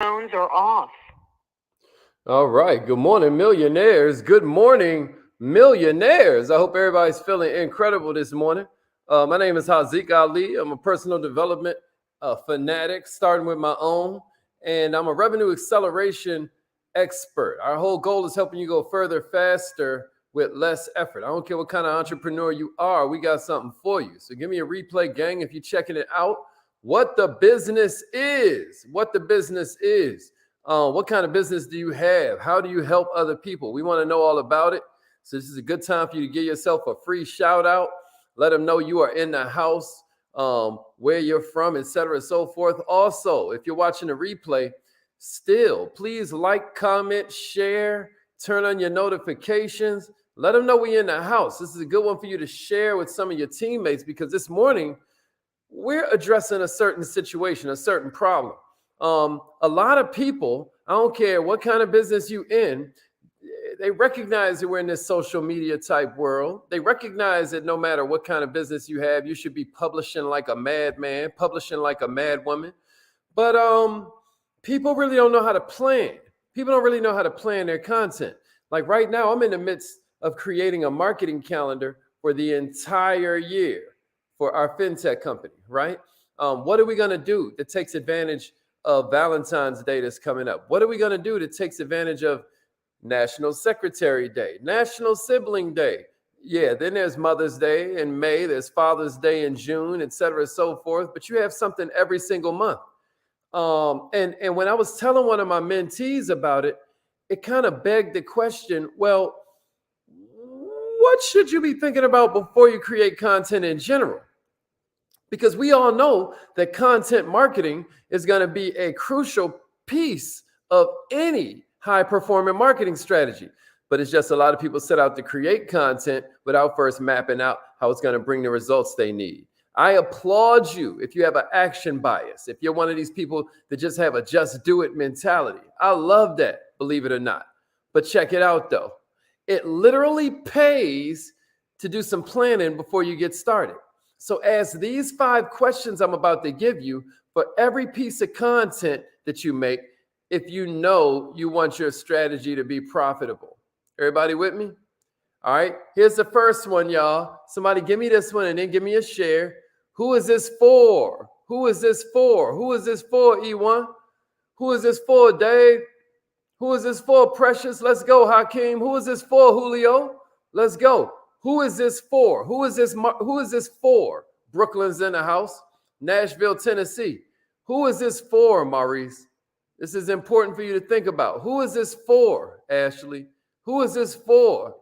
Phones are off. All right. Good morning, millionaires. Good morning, millionaires. I hope everybody's feeling incredible this morning. My name is Haziq Ali. I'm a personal development fanatic, starting with my own, and I'm a revenue acceleration expert. Our whole goal is helping you go further, faster, with less effort. I don't care what kind of entrepreneur you are, we got something for you. So give me a replay, gang, if you're checking it out. What the business is. What the business is. What kind of business do you have? How do you help other people? We want to know all about it. So this is a good time for you to give yourself a free shout out. Let them know you are in the house, where you're from, etc., and so forth. Also, if you're watching the replay, still, please like, comment, share, turn on your notifications. Let them know we're in the house. This is a good one for you to share with some of your teammates because this morning we're addressing a certain situation, a certain problem. A lot of people, I don't care what kind of business you in, they recognize that we're in this social media type world. They recognize that no matter what kind of business you have, you should be publishing like a madman, publishing like a madwoman. But people really don't know how to plan. People don't really know how to plan their content. Like right now, I'm in the midst of creating a marketing calendar for the entire year for our fintech company, right? What are we going to do that takes advantage of Valentine's Day that's coming up? What are we going to do that takes advantage of National Secretary Day, National Sibling Day? Yeah, then there's Mother's Day in May, there's Father's Day in June, et cetera, so forth. But you have something every single month. And when I was telling one of my mentees about it, it kind of begged the question, well, what should you be thinking about before you create content in general? Because we all know that content marketing is going to be a crucial piece of any high performing marketing strategy. But it's just a lot of people set out to create content without first mapping out how it's going to bring the results they need. I applaud you if you have an action bias, if you're one of these people that just have a just do it mentality. I love that, believe it or not. But check it out though. It literally pays to do some planning before you get started. So ask these 5 questions I'm about to give you for every piece of content that you make if you know you want your strategy to be profitable. Everybody with me? All right, here's the first one, y'all. Somebody give me this one and then give me a share. Who is this for? Who is this for? Who is this for, E1? Who is this for, Dave? Who is this for, Precious? Let's go, Hakeem. Who is this for, Julio? Let's go. Who is this for? Who is this? Who is this for? Brooklyn's in the house. Nashville, Tennessee. Who is this for, Maurice? This is important for you to think about. Who is this for, Ashley? Who is this for,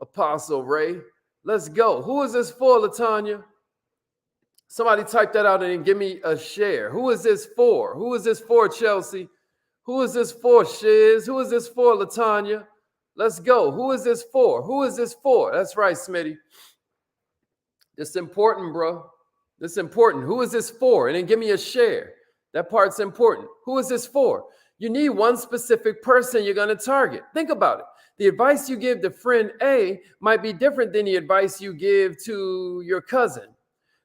Apostle Ray? Let's go. Who is this for, Latanya? Somebody type that out and then give me a share. Who is this for? Who is this for, Chelsea? Who is this for, Shiz? Who is this for, Latanya? Let's go. Who is this for? Who is this for? That's right, Smitty. This is important, bro. This is important. Who is this for? And then give me a share. That part's important. Who is this for? You need one specific person you're going to target. Think about it. The advice you give to friend A might be different than the advice you give to your cousin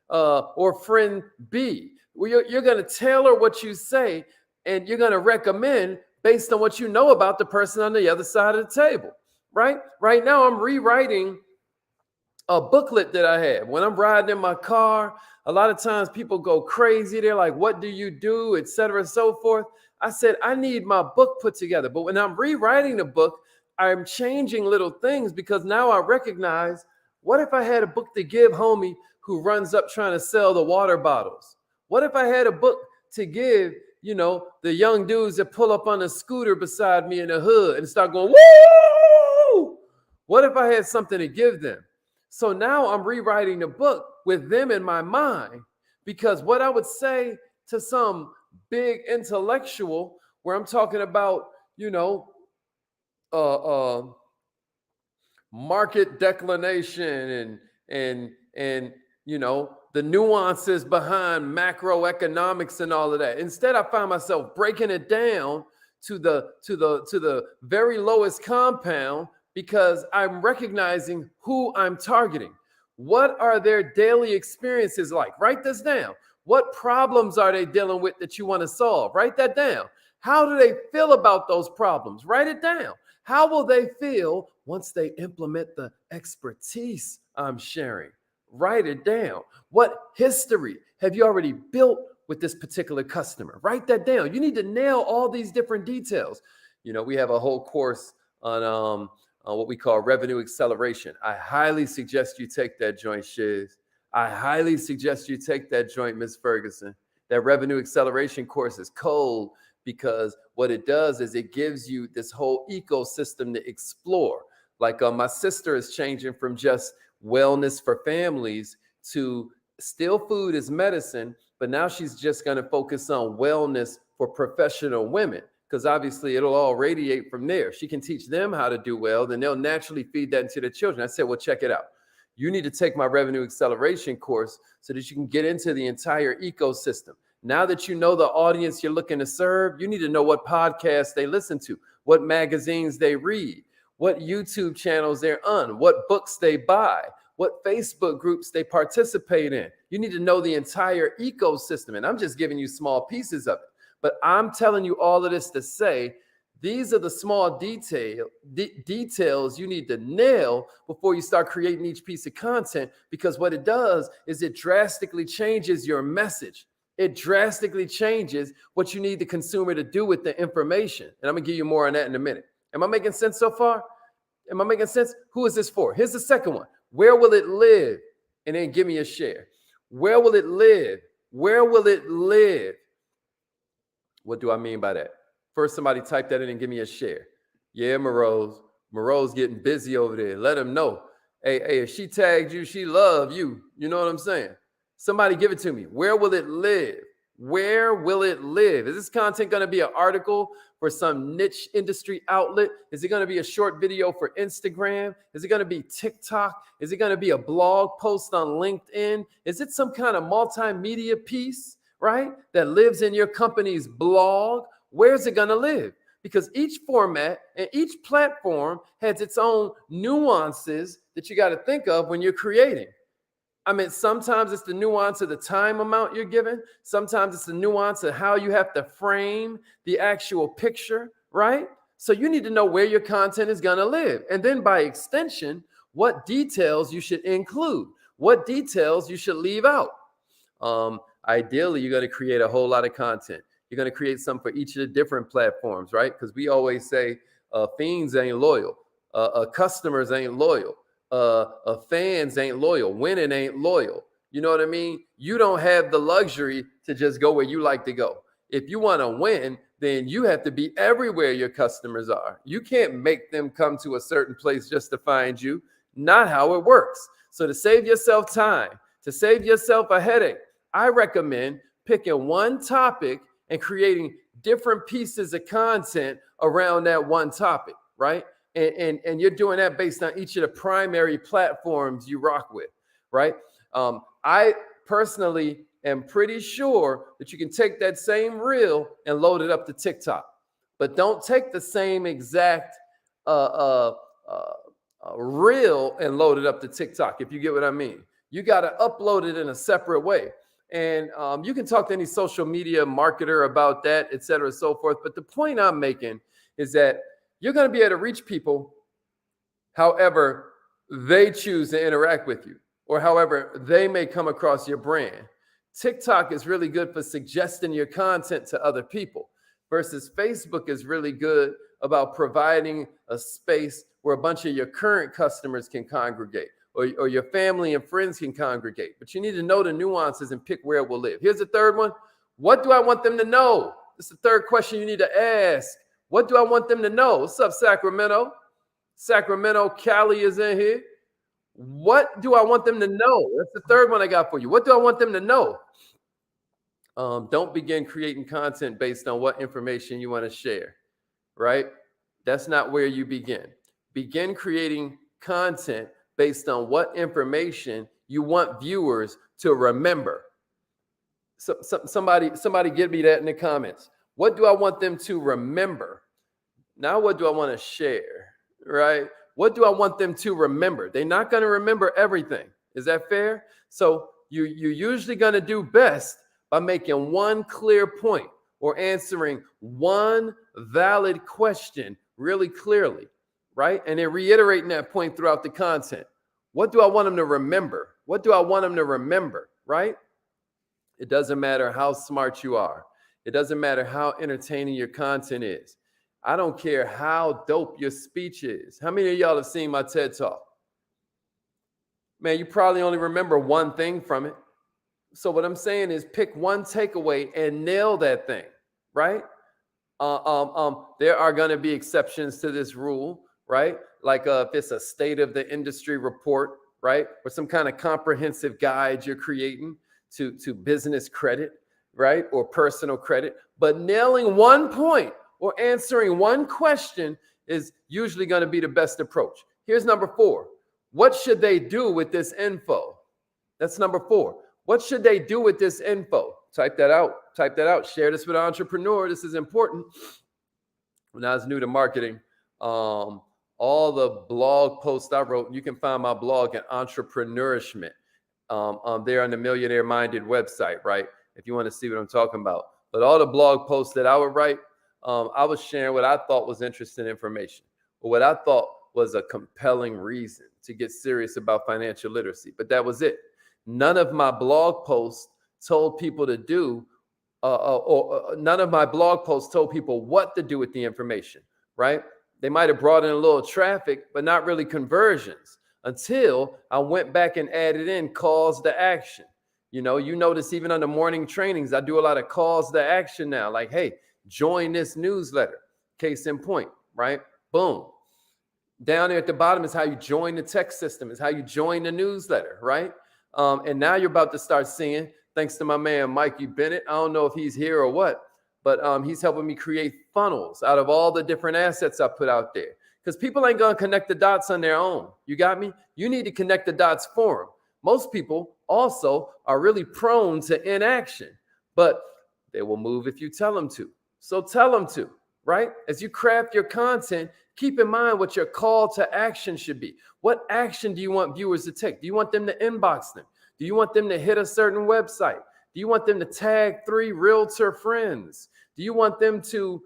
or friend B. You're going to tailor what you say and you're going to recommend based on what you know about the person on the other side of the table, right? Right now, I'm rewriting a booklet that I have. When I'm riding in my car, a lot of times people go crazy. They're like, what do you do, et cetera, and so forth. I said, I need my book put together. But when I'm rewriting the book, I'm changing little things because now I recognize, what if I had a book to give homie who runs up trying to sell the water bottles? What if I had a book to give, you know, the young dudes that pull up on a scooter beside me in the hood and start going, woo? What if I had something to give them? So now I'm rewriting the book with them in my mind, because what I would say to some big intellectual where I'm talking about, you know, market declination and you know, the nuances behind macroeconomics and all of that. Instead, I find myself breaking it down to the very lowest compound because I'm recognizing who I'm targeting. What are their daily experiences like? Write this down. What problems are they dealing with that you want to solve? Write that down. How do they feel about those problems? Write it down. How will they feel once they implement the expertise I'm sharing? Write it down. What history have you already built with this particular customer? Write that down. You need to nail all these different details. We have a whole course on what we call revenue acceleration. I highly suggest you take that joint, Shiz. I highly suggest you take that joint, Miss Ferguson. That revenue acceleration course is cold because what it does is it gives you this whole ecosystem to explore. Like my sister is changing from just wellness for families to still food is medicine, but now she's just going to focus on wellness for professional women, because obviously it'll all radiate from there. She can teach them how to do well, then they'll naturally feed that into their children. I said, well, check it out. You need to take my revenue acceleration course so that you can get into the entire ecosystem. Now that you know the audience you're looking to serve, you need to know what podcasts they listen to, what magazines they read, what YouTube channels they're on, what books they buy, what Facebook groups they participate in. You need to know the entire ecosystem. And I'm just giving you small pieces of it. But I'm telling you all of this to say, these are the small details you need to nail before you start creating each piece of content, because what it does is it drastically changes your message. It drastically changes what you need the consumer to do with the information. And I'm going to give you more on that in a minute. Am I making sense so far? Am I making sense? Who is this for? Here's the second one. Where will it live? And then give me a share. Where will it live? Where will it live? What do I mean by that? First, somebody type that in and give me a share. Yeah, Morose. Morose getting busy over there. Let him know. Hey, if she tagged you, she love you. You know what I'm saying? Somebody give it to me. Where will it live? Where will it live? Is this content going to be an article for some niche industry outlet? Is it going to be a short video for Instagram? Is it going to be TikTok? Is it going to be a blog post on LinkedIn? Is it some kind of multimedia piece, right, that lives in your company's blog? Where's it going to live? Because each format and each platform has its own nuances that you got to think of when you're creating. I mean, sometimes it's the nuance of the time amount you're given. Sometimes it's the nuance of how you have to frame the actual picture, right? So you need to know where your content is going to live. And then by extension, what details you should include, what details you should leave out. Ideally, you're going to create a whole lot of content. You're going to create some for each of the different platforms, right? Because we always say fiends ain't loyal. Customers ain't loyal. Fans ain't loyal. Winning ain't loyal. You know what I mean? You don't have the luxury to just go where you like to go. If you want to win, then you have to be everywhere your customers are. You can't make them come to a certain place just to find you. Not how it works. So to save yourself time, to save yourself a headache, I recommend picking one topic and creating different pieces of content around that one topic, right? And you're doing that based on each of the primary platforms you rock with, right? I personally am pretty sure that you can take that same reel and load it up to TikTok, but don't take the same exact reel and load it up to TikTok, if you get what I mean. You got to upload it in a separate way. And you can talk to any social media marketer about that, et cetera, and so forth. But the point I'm making is that you're going to be able to reach people however they choose to interact with you, or however they may come across your brand. TikTok is really good for suggesting your content to other people, versus Facebook is really good about providing a space where a bunch of your current customers can congregate, or your family and friends can congregate. But you need to know the nuances and pick where it will live. Here's the third one. What do I want them to know? This is the third question you need to ask. What do I want them to know? What's up, Sacramento? Sacramento, Cali is in here. What do I want them to know? That's the third one I got for you. What do I want them to know? Don't begin creating content based on what information you want to share, right? That's not where you begin. Begin creating content based on what information you want viewers to remember. So, somebody give me that in the comments. What do I want them to remember? Now, what do I want to share, right? What do I want them to remember? They're not going to remember everything. Is that fair? So you're usually going to do best by making one clear point, or answering one valid question really clearly, right? And then reiterating that point throughout the content. What do I want them to remember? What do I want them to remember, right? It doesn't matter how smart you are. It doesn't matter how entertaining your content is. I don't care how dope your speech is. How many of y'all have seen my TED Talk? Man, you probably only remember one thing from it. So what I'm saying is pick one takeaway and nail that thing, right? There are going to be exceptions to this rule, right? Like if it's a state of the industry report, right? Or some kind of comprehensive guide you're creating to business credit, right? Or personal credit. But nailing one point or answering one question is usually going to be the best approach. Here's number 4. What should they do with this info? That's number 4. What should they do with this info? Type that out. Type that out. Share this with an entrepreneur. This is important. When I was new to marketing, all the blog posts I wrote, you can find my blog at Entrepreneurishment there on the Millionaire Minded website, right? If you want to see what I'm talking about. But all the blog posts that I would write, I was sharing what I thought was interesting information, or what I thought was a compelling reason to get serious about financial literacy. But that was it. None of my blog posts told people to do, none of my blog posts told people what to do with the information, right? They might have brought in a little traffic, but not really conversions, until I went back and added in calls to action. You notice even on the morning trainings, I do a lot of calls to action now, like, hey, join this newsletter. Case in point, right? Boom. Down there at the bottom is how you join the text system, is how you join the newsletter, right? And now you're about to start seeing, thanks to my man, Mikey Bennett. I don't know if he's here or what, but he's helping me create funnels out of all the different assets I put out there. Because people ain't going to connect the dots on their own. You got me? You need to connect the dots for them. Most people also are really prone to inaction, but they will move if you tell them to. So tell them to, right? As you craft your content, keep in mind what your call to action should be. What action do you want viewers to take? Do you want them to inbox them? Do you want them to hit a certain website? Do you want them to tag 3 realtor friends? Do you want them to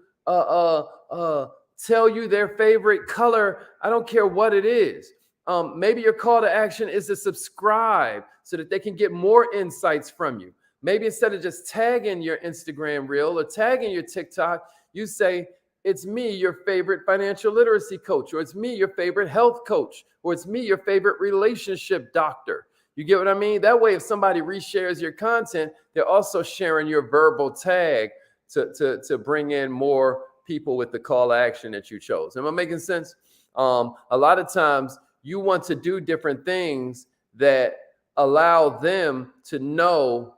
tell you their favorite color? I don't care what it is. Maybe your call to action is to subscribe so that they can get more insights from you. Maybe instead of just tagging your Instagram reel or tagging your TikTok, you say, it's me, your favorite financial literacy coach, or it's me, your favorite health coach, or it's me, your favorite relationship doctor. You get what I mean? That way, if somebody reshares your content, they're also sharing your verbal tag to bring in more people with the call to action that you chose. Am I making sense? A lot of times you want to do different things that allow them to know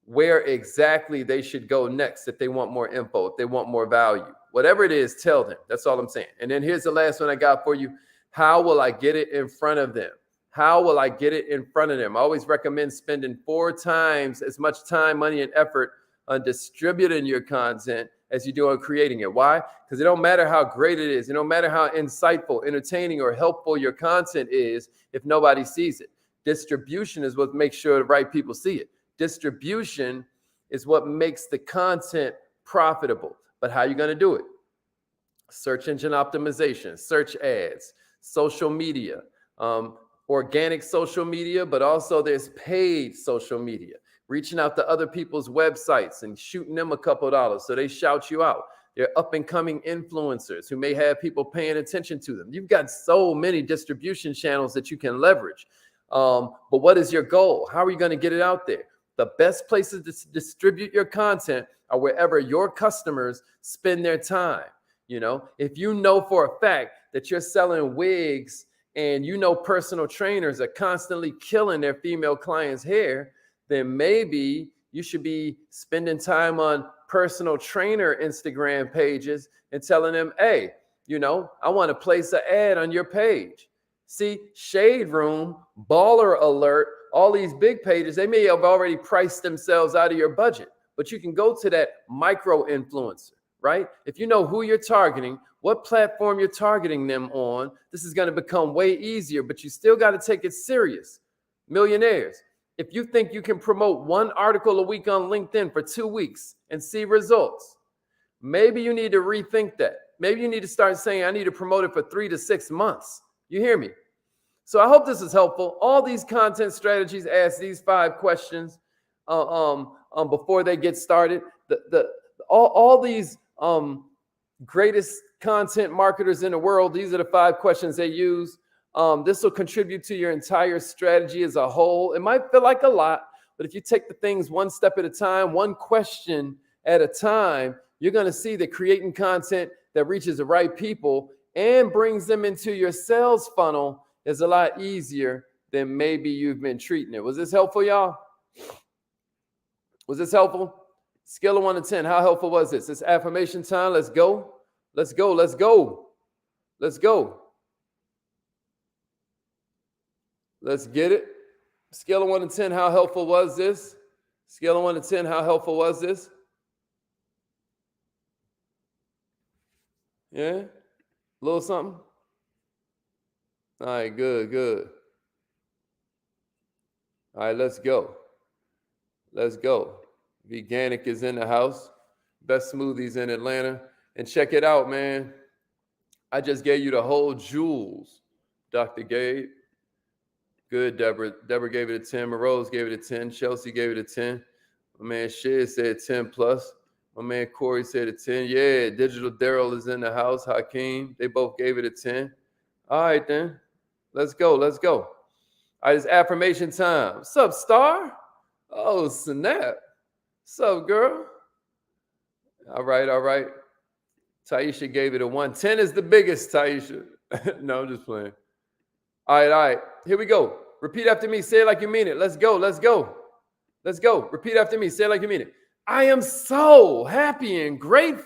where exactly they should go next if they want more info, if they want more value. Whatever it is, tell them. That's all I'm saying. And then here's the last one I got for you. How will I get it in front of them? How will I get it in front of them? I always recommend spending 4 times as much time, money, and effort on distributing your content as you do on creating it. Why? Because it don't matter how great it is. It don't matter how insightful, entertaining, or helpful your content is if nobody sees it. Distribution is what makes sure the right people see it. Distribution is what makes the content profitable. But how are you going to do it? Search engine optimization, search ads, social media, organic social media, but also there's paid social media, reaching out to other people's websites and shooting them a couple of dollars so they shout you out. They're up and coming influencers who may have people paying attention to them. You've got so many distribution channels that you can leverage. But what is your goal? How are you going to get it out there? The best places to distribute your content are wherever your customers spend their time. If you know for a fact that you're selling wigs and personal trainers are constantly killing their female clients' hair, then maybe you should be spending time on personal trainer Instagram pages and telling them, hey, I want to place an ad on your page. See, Shade Room, Baller Alert, all these big pages, they may have already priced themselves out of your budget, but you can go to that micro influencer, right? If you know who you're targeting, what platform you're targeting them on, this is going to become way easier, but you still got to take it serious. Millionaires, If you think you can promote one article a week on LinkedIn for 2 weeks and see results, maybe you need to rethink that. Maybe you need to start saying, I need to promote it for 3 to 6 months. You hear me? So I hope this is helpful. All these content strategies ask these 5 questions before they get started. All these greatest content marketers in the world, these are the 5 questions they use. This will contribute to your entire strategy as a whole. It might feel like a lot, but if you take the things one step at a time, one question at a time, you're going to see that creating content that reaches the right people and brings them into your sales funnel is a lot easier than maybe you've been treating it. Was this helpful, y'all? Was this helpful? Scale of 1 to 10. How helpful was this? It's affirmation time. Let's go. Let's go. Let's go. Let's go. Let's get it. Scale of 1 to 10. How helpful was this? Scale of 1 to 10. How helpful was this? Yeah? A little something? All right, good, good. All right, let's go. Let's go. Veganic is in the house. Best smoothies in Atlanta. And check it out, man. I just gave you the whole jewels, Dr. Gabe. Good, Deborah. Deborah gave it a 10. Morose gave it a 10. Chelsea gave it a 10. My man Shea said 10 plus. My man Corey said a 10. Yeah, Digital Daryl is in the house. Hakeem, they both gave it a 10. All right, then. Let's go. Let's go. All right, it's affirmation time. What's up, Star? Oh, snap. What's up, girl? All right, all right. Taisha gave it a 1. 10 is the biggest, Taisha. No, I'm just playing. All right. Here we go. Repeat after me. Say it like you mean it. Let's go. Let's go. Let's go. Repeat after me. Say it like you mean it. I am so happy and grateful